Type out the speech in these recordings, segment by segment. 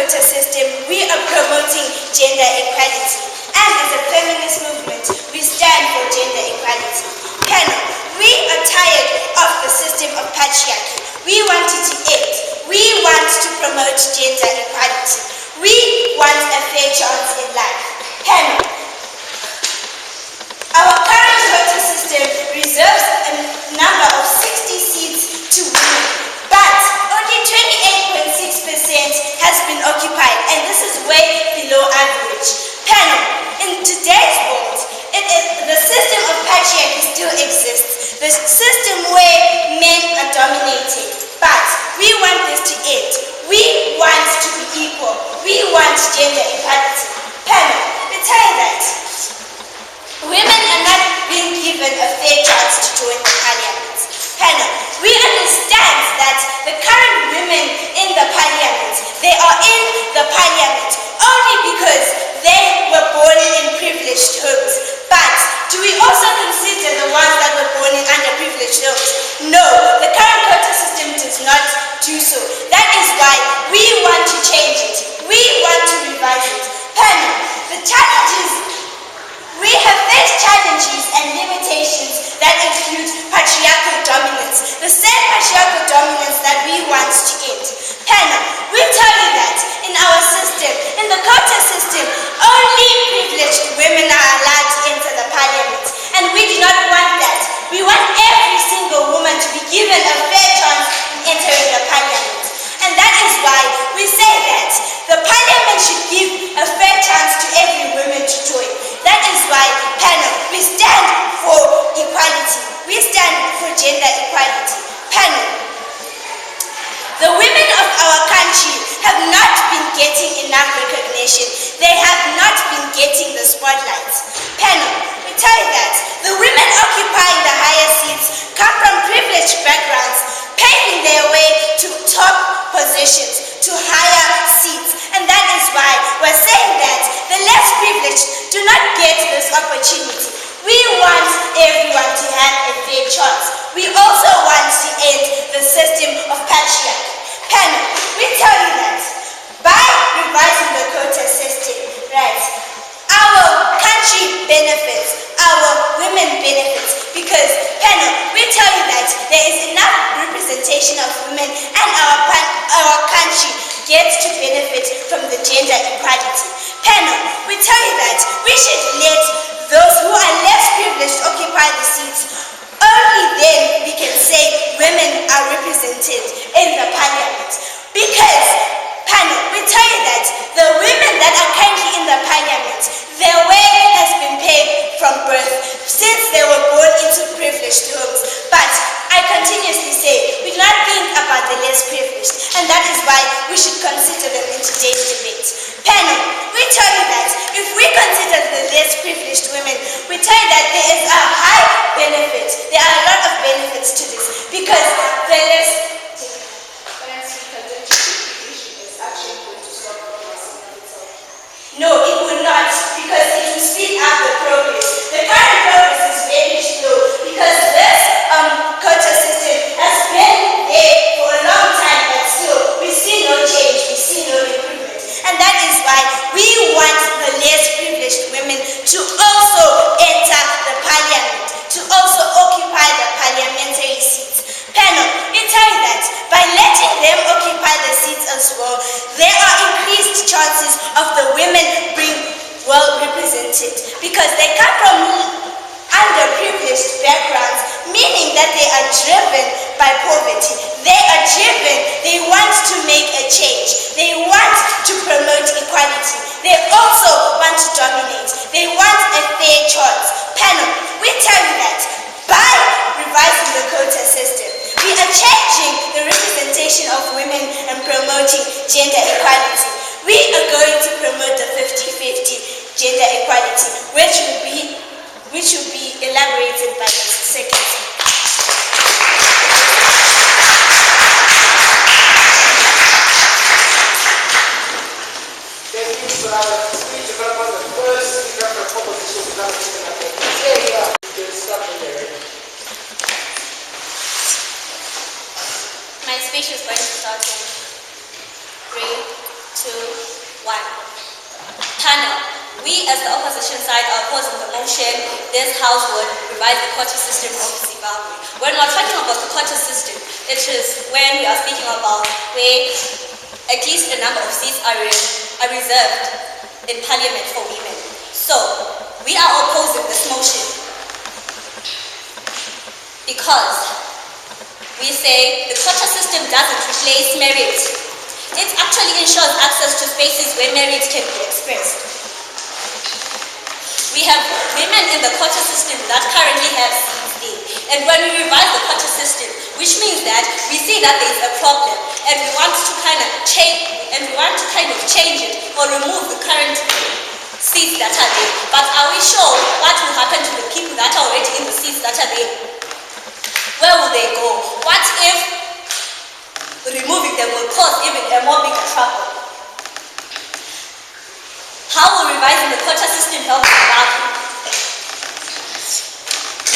quota system, we are promoting gender equality. And as a feminist movement, we stand for gender equality. Panel, we are tired of the system of patriarchy. We want it to end. We want to promote gender equality. We want a fair chance in life. Panel, our current quota system reserves a number of 60 seats to women, but only 28.6% has been occupied, and this is way below average. Panel, in today's world, the system of patriarchy still exists, the system where men are dominated, but we want this to end. We want to be equal. We want gender equality. Panel, we tell you that women are not being given a fair chance to join the parliament. Panel, we understand that the current women in the parliament, they are in the parliament only because they were born in privileged homes. But do we also consider the ones that were born in underprivileged homes? No, the current quota system does not do so. That is why we want to change it. We want to revise it. Panel, the challenges, we have faced challenges and limitations that include patriarchal dominance, the same patriarchal dominance that we want to end. Panel, we tell you that in our system, in the quota system, only privileged women are allowed to enter the parliament, and we do not want that. We want every single woman to be given a fair chance in entering the parliament. And that is why we say that the parliament should give a fair chance to every woman to join. That is why, panel, we stand for equality. We stand for gender equality. Panel, the women of our country have not been getting enough recognition. They have not been getting the spotlight. Panel, we tell you that the women occupying the higher seats come from privileged backgrounds, paving their way to top positions, to higher seats. And that is why we're saying that the less privileged do not get this opportunity. We want everyone to have a fair chance. We also want to end the system of patriarchy. Panel, we tell you that by revising the quota system, right, our country benefits, our women benefits, because, panel, we tell you that there is enough representation of women and our country gets to benefit from the gender equality. Panel, we tell you that we should let those who are less privileged occupy the seats. Only then we can say women are represented in the parliament. Because, panel, we tell you that the women that are currently in the parliament, their way has been paved from birth since they were born into privileged homes. But I continuously say, we do not think about the less privileged, and that is why we should consider them in today's debate. Panel, we tell you that if we consider the less privileged women, we tell you that there is a high benefit. There are a lot of benefits to this, because the less... No, it will not, because it will speed up the progress. The current progress is very slow, because this quota system has been there for a long time, but still, we see no change, we see no improvement. And that is why we want the less privileged women to also enter the parliament, to also occupy the parliamentary seats. Panel, we tell you that by letting them occupy the seats as well, there are increased chances of the women being well represented, because they come from underprivileged backgrounds, meaning that they are driven by poverty. They are driven, they want to make a change. They want to promote equality. They also want to dominate. They want a fair chance. Panel, we tell you that by revising the quota system, we are changing the representation of women and promoting gender equality. We are going to promote the 50-50 gender equality, which will be elaborated by the secretary. Thank you for our speech about the first speaker for proposition of the My speech is going to start in 3, 2, 1. Panel. We as the opposition side are opposing the motion. This House would revise the quota system of Zimbabwe. We're not talking about the quota system. It is when we are speaking about where at least a number of seats are reserved in parliament for women. So, we are opposing this motion because we say the quota system doesn't replace merit. It actually ensures access to spaces where merit can be expressed. We have women in the quota system that currently have seats A. And when we revise the quota system, which means that we see that there is a problem and we want to kind of change it or remove the current seats that are there. But are we sure what will happen to the people that are already in the seats that are there? Where will they go? What if removing them will cause even a more bigger trouble? How will revising the quota system help Zimbabwe?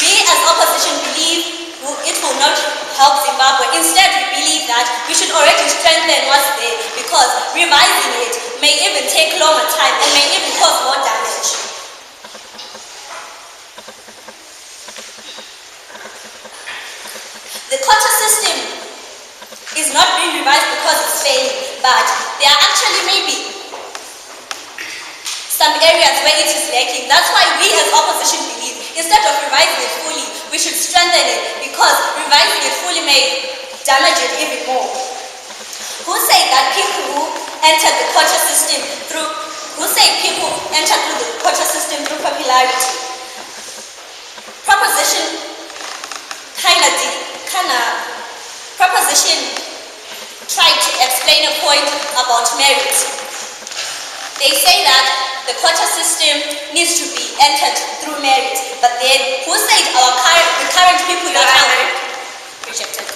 We as opposition believe it will not help Zimbabwe. Instead, we believe that we should already strengthen what's there because revising it may even take longer time and may even cause more damage. The quota system is not being revised because it's failing, but there are actually maybe some areas where it is lacking. That's why we as opposition believe instead of revising it fully, we should strengthen it because revising it fully may damage it even more. Who say that people who entered the quota system through popularity? Proposition tried to explain a point about merit. They say that the quota system needs to be entered through merit, but then who said the current people that are rejected?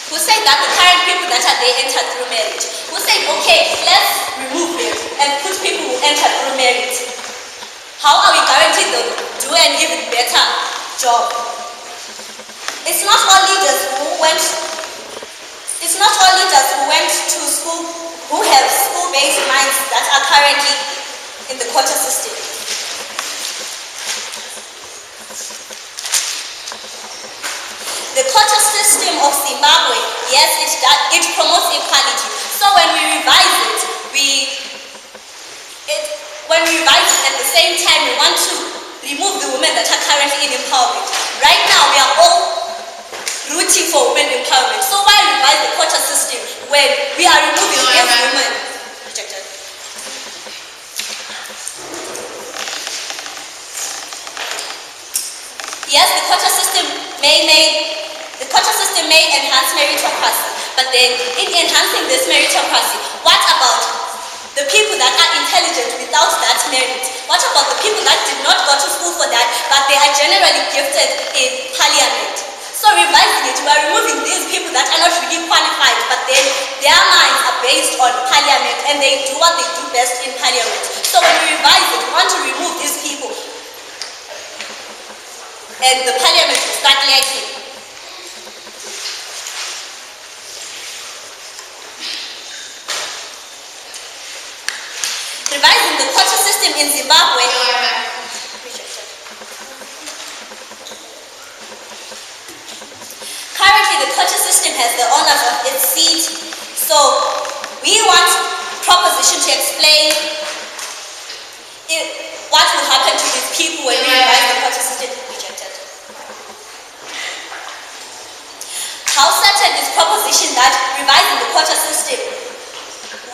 Who said that the current people that are there entered through merit? Who said, okay, let's remove them and put people who entered through merit? How are we guaranteed to do an even better job? It's not all leaders who went to school who have school-based minds that are currently in the quota system. The quota system of Zimbabwe, yes, it promotes equality. So when we revise it, at the same time we want to remove the women that are currently in empowerment. Right now we are all rooting for women empowerment. So why revise the quota system when we are removing these women? Rejected. Yes, the quota system may enhance meritocracy, but then in enhancing this meritocracy, what about the people that are intelligent without that merit? What about the people that did not go to school for that, but they are generally gifted in parliament? So revising it, we are removing these people that are not really qualified, but then their minds are based on parliament and they do what they do best in parliament. So when we revise it, we want to remove these people and the parliament will start lacking. Revising the quota system in Zimbabwe. Currently, the quota system has the owners of its seat. So we want proposition to explain what will happen to these people when we revise the quota system. Rejected. How certain is proposition that revising the quota system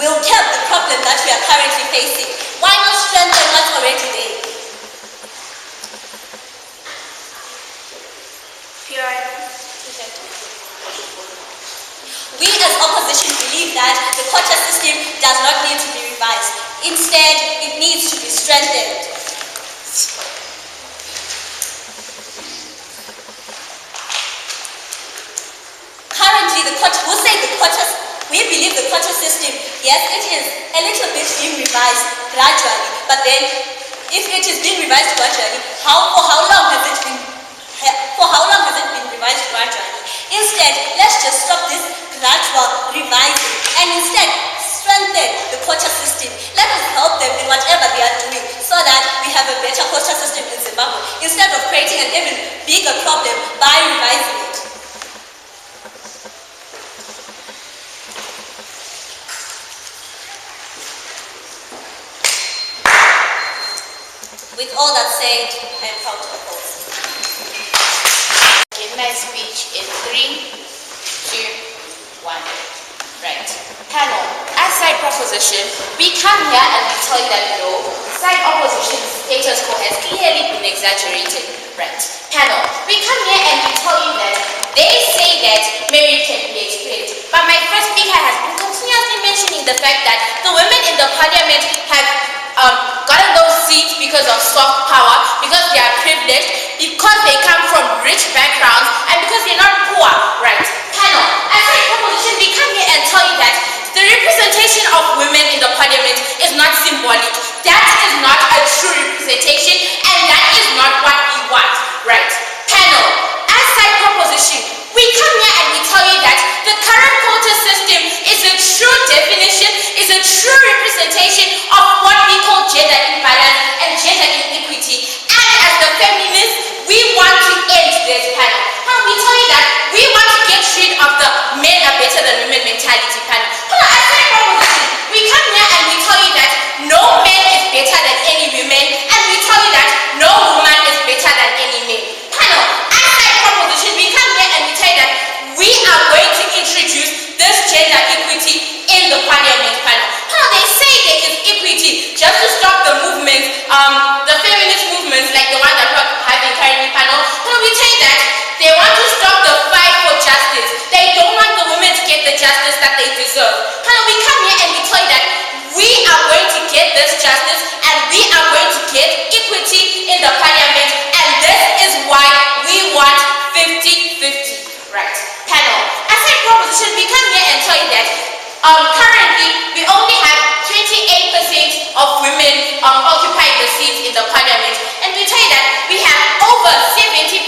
will help the problem that we are currently facing? Why not strengthen what's already there? We as opposition believe that the quota system does not need to be revised. Instead, it needs to be strengthened. Currently, we believe the quota system, yes, it is a little bit being revised gradually, but then if it is being revised gradually, for how long has it been revised gradually? Instead, let's just stop this gradual revising and instead strengthen the quota system. Let us help them in whatever they are doing so that we have a better quota system in Zimbabwe instead of creating an even bigger problem by revising it. With all that said, I am proud to oppose. In my speech in 3, 2, 1. Right. Panel, as side proposition, we come here and we tell you that no, side opposition status quo has clearly been exaggerated. Right. Panel, we come here and we tell you that they say that marriage can be explained. But my first speaker has been continuously mentioning the fact that the women in the parliament have gotten those seats because of soft power, because they are privileged, because they come from rich backgrounds, and because they're not poor. Right. Panel, as a proposition, we come here and tell you that the representation of women in the parliament is not symbolic. That is not a true representation, and that is not what we want. Right. Panel, as side proposition, we come here and we tell you that the current quota system is a true definition, is a true representation of what we call gender imbalance and gender inequity. And as the feminists, we want to end this. Panel. We tell you that we want to get rid of the men are better than women mentality. Panel. As side proposition, we come here and we tell you that no man is better than any woman, and we tell you that no woman is better than any man. Panel. As side proposition, we come here and we tell you that we are going to introduce this gender equity in the parliament. Panel. They say there is equity just to stop the movements, the feminist movements like the one that we're having currently. Panel. We tell you that they want to stop the fight for justice. They don't want the women to get the justice that they deserve. We come here and we tell you that we are going to get this justice and we are going to get equity in the parliament, and this is why we want 50-50. Right. Panel. As a proposition, we come here and tell you that currently we only have 28% of women occupying the seats in the parliament, and we tell you that we have over 70%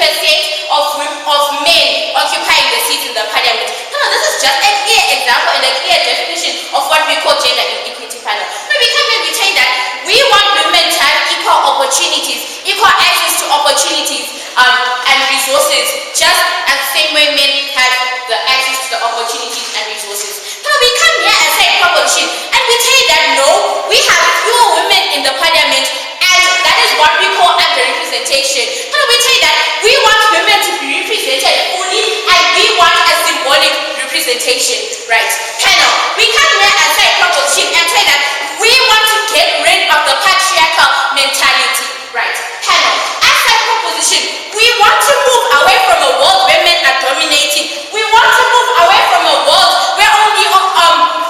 of men occupying the seats in the parliament. This is just a clear example and a clear definition of what we call gender inequity. Panel. We come here and we tell you that we want women to have equal opportunities, equal access to opportunities and resources, just as the same way men have the access to the opportunities and resources. We come here and say proposition, and we tell you that no, we have fewer women in the parliament, and that is what we call under-representation. We tell you that we want women to be represented fully, and we want a symbolic representation. Right. Panel. We come here and say proposition and say that we want to get rid of the patriarchal mentality. Right. Panel. As a proposition, we want to move away from a world where men are dominating. We want to move away from a world where only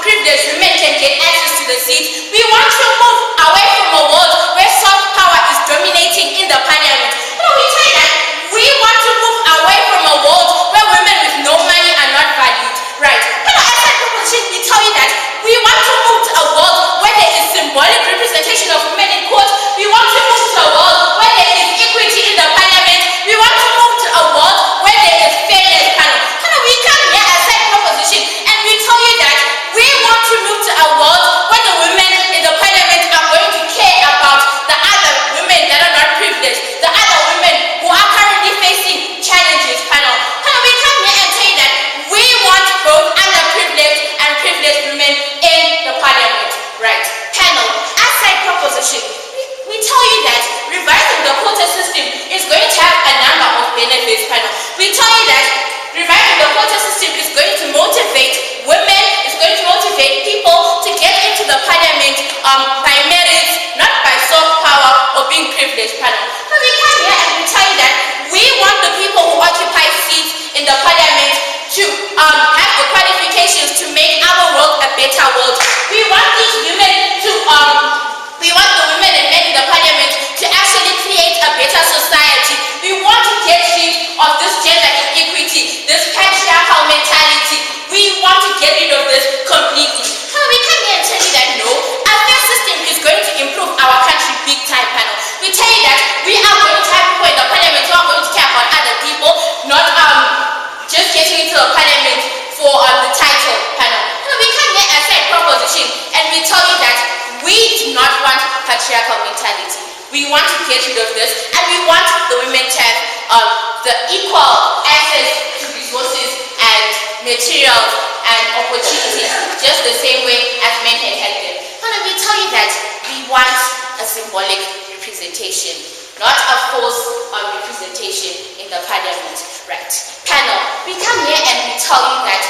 privileged women can get access to the seats. We want to move away from a world where soft power is dominating in the parliament. We say that we want to move away from a world where women with no money are not valued. Right. As a proposition, we tell you that we want to move to a world where there is symbolic representation of women in court. We want to move to a world where there is equity in the parliament. We want to move to a world where there is fairness. Panel. We come here as a proposition and we tell you that we want to move to a world where the women in the parliament are going to care about the other women that are not privileged, the other women who are currently facing challenges. Panel. We come here and say that we want both underprivileged and privileged women in the parliament. Right. Panel. As side proposition, we tell you that revising the quota system is going to have a number of benefits. Panel. We tell you that revising the quota system is going to motivate women, is going to motivate people to get into the parliament by merit, not by soft power or being privileged. Panel. We come here and we tell you that we want the people who occupy seats in the parliament to have the qualifications to make our world a better world. We want these women to we want the women and men in the parliament to actually create a better society. We want to get rid of this gender inequity, this patriarchal mentality. We want to get rid of this completely. We come here and tell you that no, our fair system is going to improve our country big time. Panel. We tell you that we are going to have people in the parliament who are going to care about other people, not just getting into the parliament for the title. Panel. We come here and say get rid of this, and we want the women to have the equal access to resources and materials and opportunities, just the same way as men can have them. And we tell you that we want a symbolic representation, not a false representation in the parliament, right? Panel, we come here and we tell you that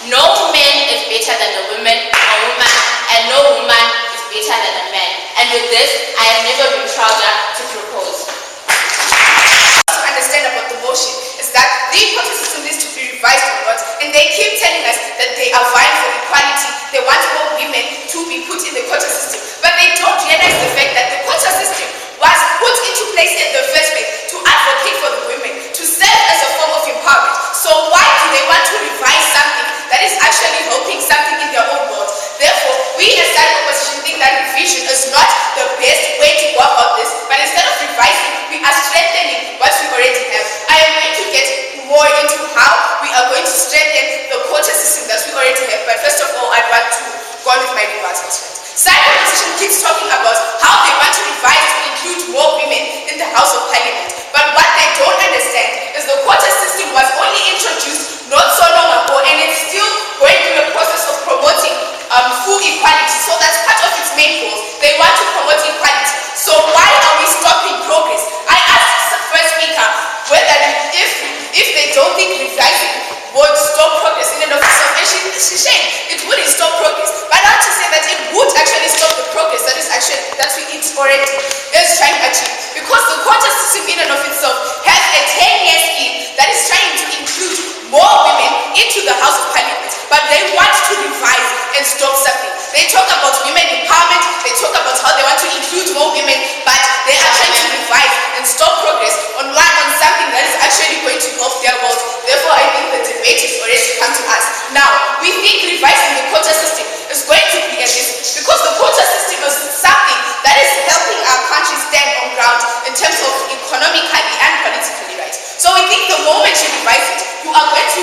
no man is better than a woman, and no woman is better than a man. And with this, I have never been prouder to propose. To understand about the motion is that the equality system needs to be revised or not, and they keep telling us that they are vying for equality. They want more women to be put in the quota system, but they don't realize the fact that the quota system was put into place in the first place to advocate for the women, to serve as a form of empowerment. So why do they want to revise something that is actually helping something in their own world? Therefore, we as side opposition think that revision is not the best way to go about this, but instead of revising, we are strengthening what we already have. I am going to get more into how we are going to strengthen the quota system that we already have, but first of all, I'd want to go on with my rebuttals. Side opposition keeps talking about how they want to revise to include more women in the House of Parliament, but what they don't understand is the quota system was only introduced not so long ago, and it's still going through the process of promoting full equality. So that's part of its main goals. They want to promote equality. So why are we stopping progress? I asked the first speaker whether if they don't think revising would stop progress in and of itself, and she's saying it wouldn't stop progress. But I want to say that it would actually stop the progress that it's already is trying to achieve. Because the quota system in and of itself has a 10-year scheme that is trying to include more women into the House of Parliament, but they want to revise and stop something. They talk about women empowerment, they talk about how they want to include more women, but they are trying to revise and stop progress on something that is actually going to help their world. Therefore, I think the debate is already come to us. Now, we think revising the quota system is going to be a risk, because the quota system is something that is helping our country stand on ground in terms of economically and politically, right? So we think the moment you revise it, you are going to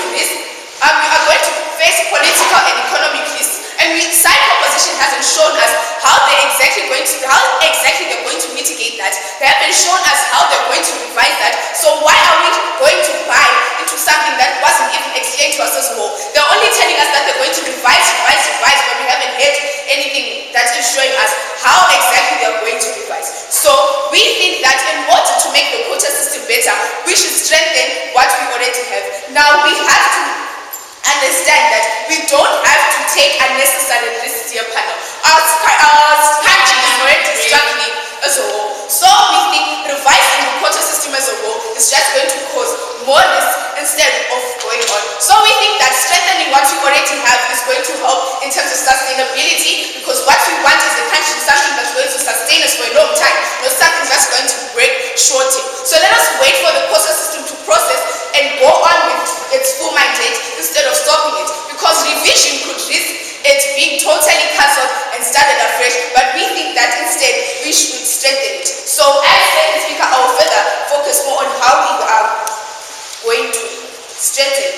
face political and economic risks. And side opposition hasn't shown us how exactly they're going to mitigate that. They haven't shown us how they're going to revise that. So why are we going to buy into something that wasn't even explained to us as well? They're only telling us that they're going to revise, but we haven't heard anything that is showing us how exactly they're going to revise. So we think that in order to make the quota system better, we should strengthen what we already have. Now we have to understand that we don't have to take unnecessary risks here, panel. Our country is already struggling as a whole. So we think revising the quota system as a whole is just going to cause more risks instead of going on. So we think that strengthening what we already have is going to help in terms of sustainability, because what we want is a country, something that's going to sustain us for a long time, not something that's going to break short-term. So let us wait for the quota system to process and go on with its full mandate instead of stopping it, because revision could risk it being totally cancelled and started afresh. But we think that instead we should strengthen it. So as the speaker, I will further focus more on how we are going to strengthen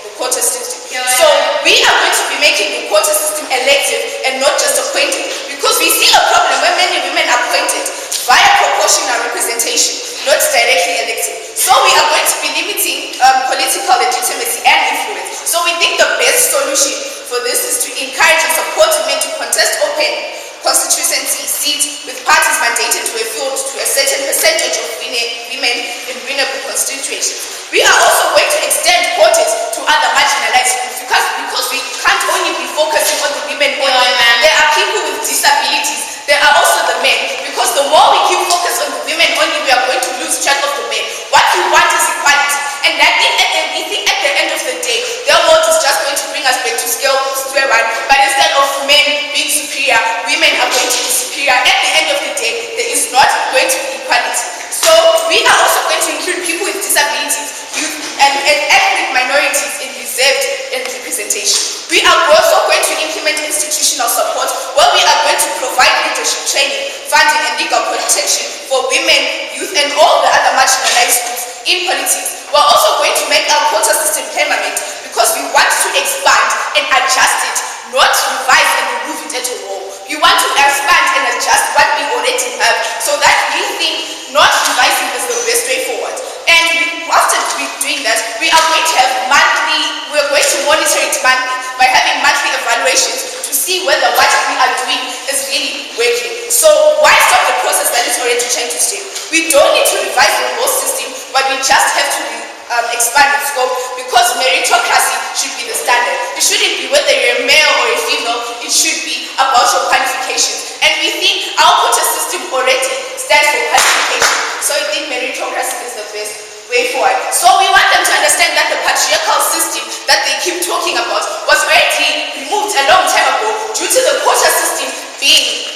the quota system. So we are going to be making the quota system elective and not just appointed, because we see a problem where many women are appointed via proportional representation, not directly elected. So we are going to be limiting political legitimacy and influence. So we think the best solution for this is to encourage and support women to contest open constituency seats with parties mandated to a field to a certain percentage of women in winnable constituencies. We are also going to extend quotas to other marginalized groups, because we can't only be focusing on the women only. There are people with disabilities. There are also the men, because the more we keep focus on the women only, we are going to lose track of the men. What we want is equality, and that we think at the end of the day, their world is just going to bring us back to square one. But instead of men being superior, women are going to be superior. At the end of the day, there is not going to be equality. So we are also going to include people with disabilities, youth, and ethnic minorities in reserved and representation. We are also going to implement institutional support, where we are going to provide leadership training, funding, and legal protection for women, youth, and all the other marginalized groups in politics. We're also going to make our quota system permanent, because we want to expand and adjust it, not revise and remove it at all. We want to expand and adjust what we already have, so that we we are going to monitor it monthly by having monthly evaluations to see whether what we are doing is really working. So why stop the process that is already trying to stay? We don't need to revise the whole system, but we just have to expand its scope, because meritocracy should be the standard. It shouldn't be whether you're a male or a female, it should be about your qualifications. And we think our quota system already stands for qualification, so I think meritocracy is the best way forward. So we want them to understand that the patriarchal system that they keep talking about was already removed a long time ago due to the quota system being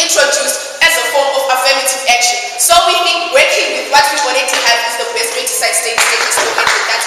introduced as a form of affirmative action. So we think working with what we already have is the best way to sustain status quo and with that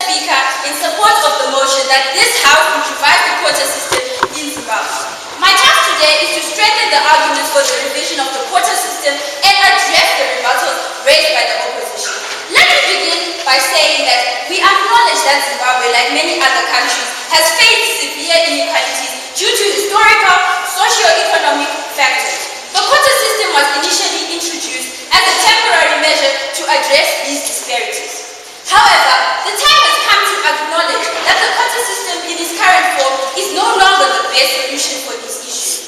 Speaker, in support of the motion that this House will revise the quota system in Zimbabwe. My task today is to strengthen the arguments for the revision of the quota system and address the rebuttals raised by the opposition. Let me begin by saying that we acknowledge that Zimbabwe, like many other countries, has faced severe inequalities due to historical, socio-economic factors. The quota system was initially introduced as a temporary measure to address these disparities. However, the time has come to acknowledge that the quota system in its current form is no longer the best solution for this issue.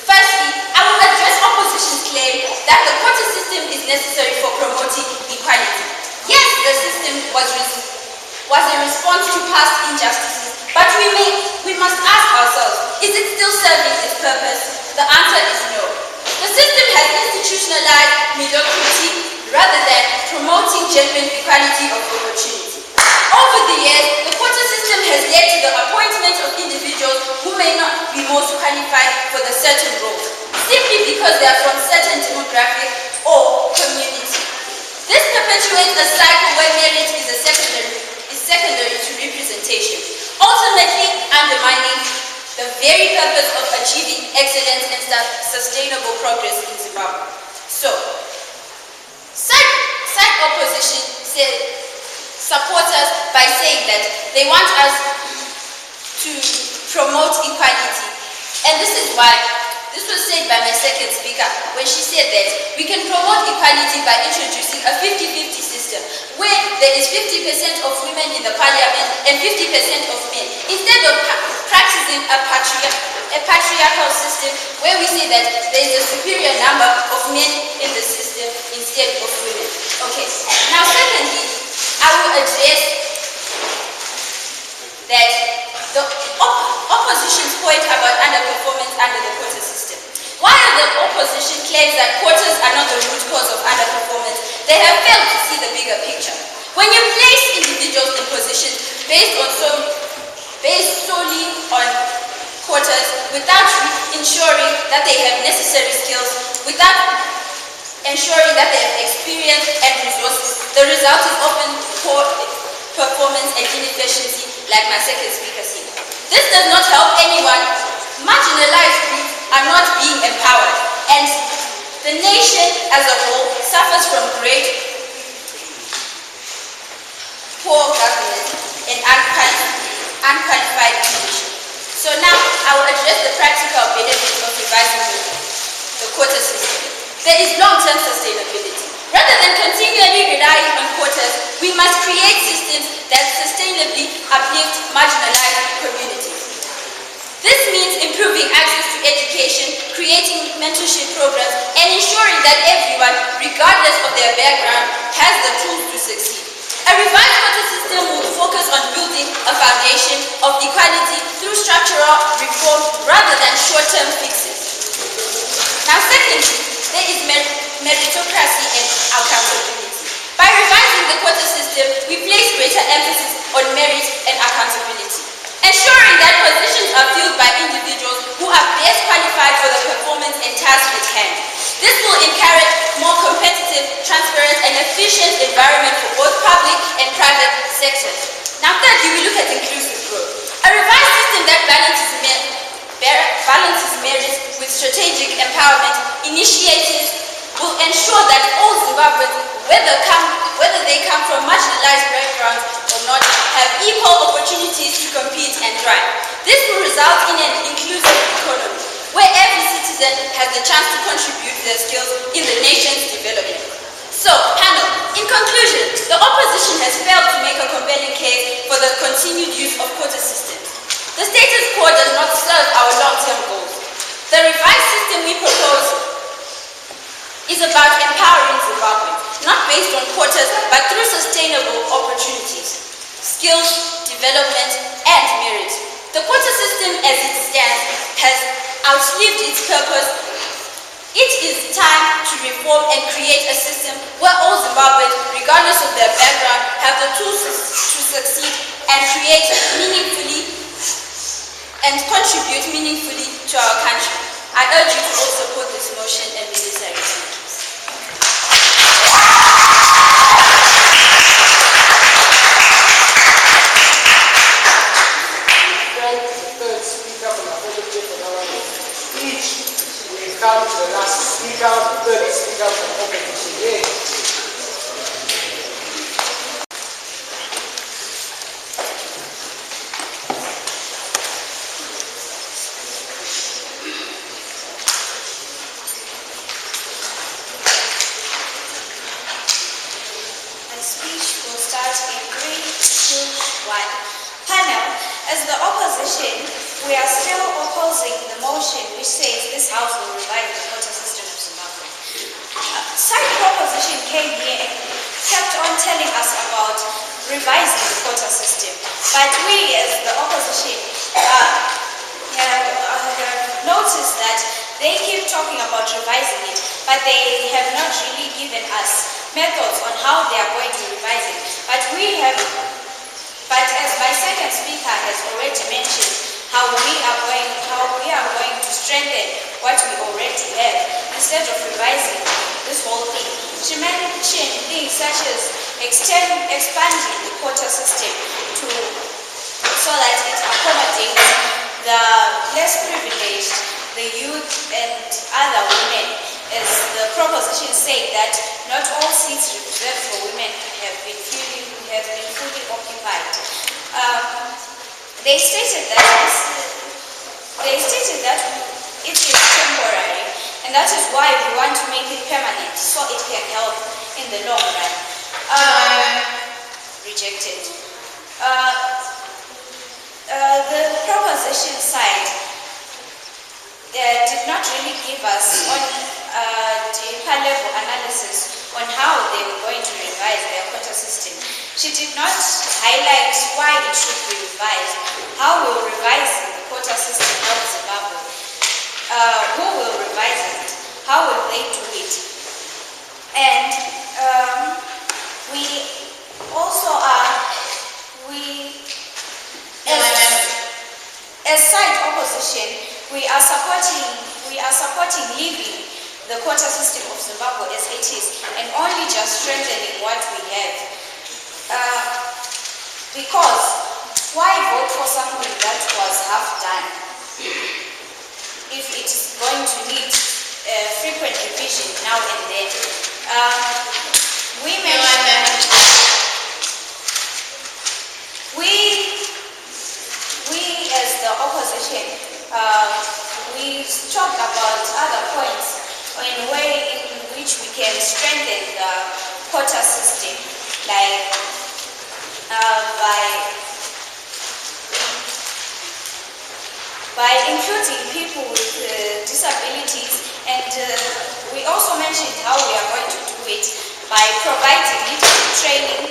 Firstly, I will address opposition's claim that the quota system is necessary for promoting equality. Yes, the system was a response to past injustices, but we must ask ourselves, is it still serving its purpose? The answer is no. The system has institutionalized mediocrity rather than promoting genuine equality of opportunity. Over the years, the quota system has led to the appointment of individuals who may not be most qualified for the certain role, simply because they are from certain demographic or community. This perpetuates a cycle where merit is secondary to representation, ultimately undermining the very purpose of achieving excellence and sustainable progress in Zimbabwe. So, side opposition support us by saying that they want us to promote equality. And this is why, this was said by my second speaker when she said that we can promote equality by introducing a 50-50 system where there is 50% of women in the parliament and 50% of men, instead of practicing a patriarchal system where we say that there is a superior number of men in the system instead of women. Okay, now secondly, I will address that the opposition's point about underperformance under the quota system. While the opposition claims that quotas are not the root cause of underperformance, they have failed to see the bigger picture. When you place individuals in positions based solely on quotas without ensuring that they have necessary skills, without ensuring that they have experience and resources, the result is often poor performance and inefficiency, like my second speaker said. This does not help anyone. Marginalized groups are not being empowered, and the nation as a whole suffers from great poor governance and unqualified leadership. So now I will address the practical benefits of revising the quota system. There is long-term sustainability. Rather than continually relying on quotas, we must create systems that sustainably uplift marginalized communities. This means improving access to education, creating mentorship programs, and ensuring that everyone, regardless of their background, has the tools to succeed. A revised quota system will focus on building a foundation of equality through structural reform rather than short-term fixes. Now secondly, there is meritocracy and accountability. By revising the quota system, we place greater emphasis on merit and accountability, ensuring that positions are filled by individuals who are best qualified for the performance and task at hand. This will encourage more competitive, transparent, and efficient environment for both public and private sectors. Now thirdly, we look at inclusive growth. A revised system that balances merit with strategic empowerment initiatives will ensure that all Zimbabweans, whether they come from marginalized backgrounds or not, have equal opportunities to compete and thrive. This will result in an inclusive economy. where every citizen has the chance to contribute their skills in the nation's development. So, panel, in conclusion, the opposition has failed to make a compelling case for the continued use of quota systems. The status quo does not serve our long-term goals. The revised system we propose is about empowering Zimbabweans, not based on quotas, but through sustainable opportunities, skills, development, and merit. The quota system as it stands has outlived its purpose. It is time to reform and create a system where all Zimbabweans, regardless of their background, have the tools to succeed and create meaningfully and contribute meaningfully to our country. I urge you to all support this motion and necessary changes. Come to the last speaker, the third speaker from opposition. My speech will start in 3, 2, 1. Panel, as the opposition, we are still opposing the motion which says this House will revive the quota system of Zimbabwe. Side proposition came here and kept on telling us about revising the quota system. But we as the opposition have noticed that they keep talking about revising it, but they have not really given us methods on how they are going to revise it. But as my second speaker has already mentioned, how we are going to strengthen what we already have instead of revising this whole thing. She mentioned things such as expanding the quota system so that it accommodates the less privileged, the youth and other women, as the proposition said that not all seats reserved for women have been fully occupied. They stated that it is temporary, and that is why we want to make it permanent, so it can help in the long run. Rejected. The proposition side did not really give us on deeper level analysis on how they were going to revise their quota system. She did not highlight why it should be revised, how will revising the quota system help Zimbabwe, who will revise it, how will they do it. And we also as side opposition, we are supporting leaving the quota system of Zimbabwe as it is and only just strengthening what we have. Because why vote for something that was half done if it is going to need frequent revision now and then? We as the opposition, we talked about other points in a way in which we can strengthen the quota system, like by including people with disabilities, and we also mentioned how we are going to do it by providing leadership training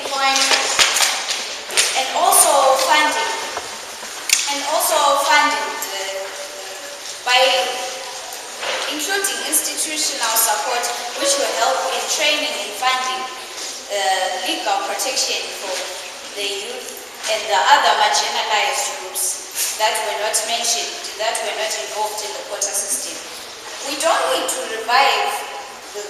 and also funding by including institutional support which will help in training and funding legal protection for the youth and the other marginalized groups that were not mentioned, that were not involved in the quota system. We don't need to revise the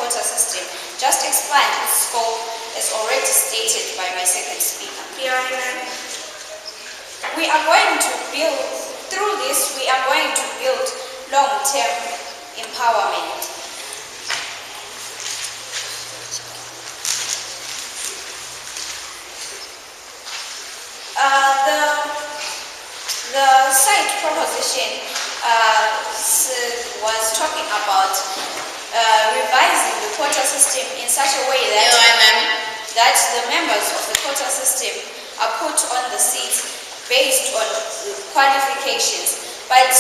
quota system, just expand its scope as already stated by my second speaker. We are going to build, through this, we are going to build long-term empowerment. The side proposition was talking about revising the quota system in such a way that the members of the quota system are put on the seats based on qualifications. But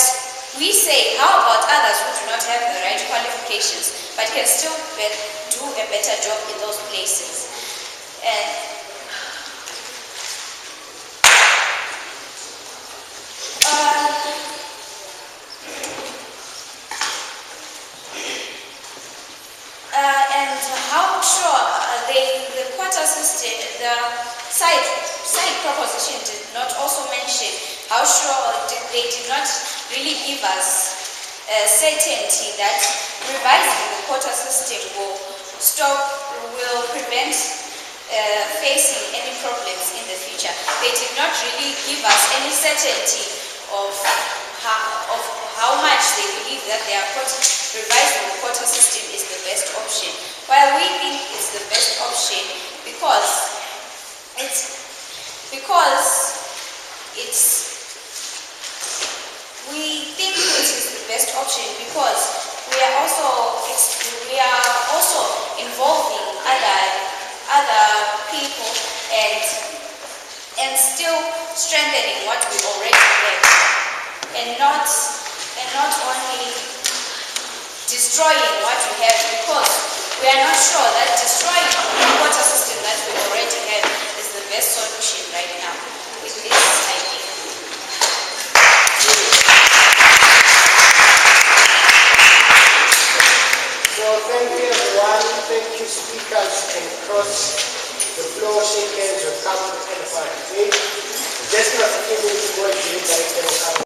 we say, how about others who do not have the right qualifications but can still do a better job in those places? And how sure the quota system, the side proposition did not also mention how sure they did not really give us certainty that revising the quota system will prevent facing any problems in the future. They did not really give us any certainty of how much they believe that revising the quota system is the best option. While we think it's the best option because we think it is the best option because we are also involving other people and still strengthening what we already have, and not only destroying what we have, because we are not sure that destroying the quota system that we already have is the best solution right now with this idea. So thank you everyone, thank you speakers, and cross the floor, shake hands, or come and find. Just a few minutes more, you will come.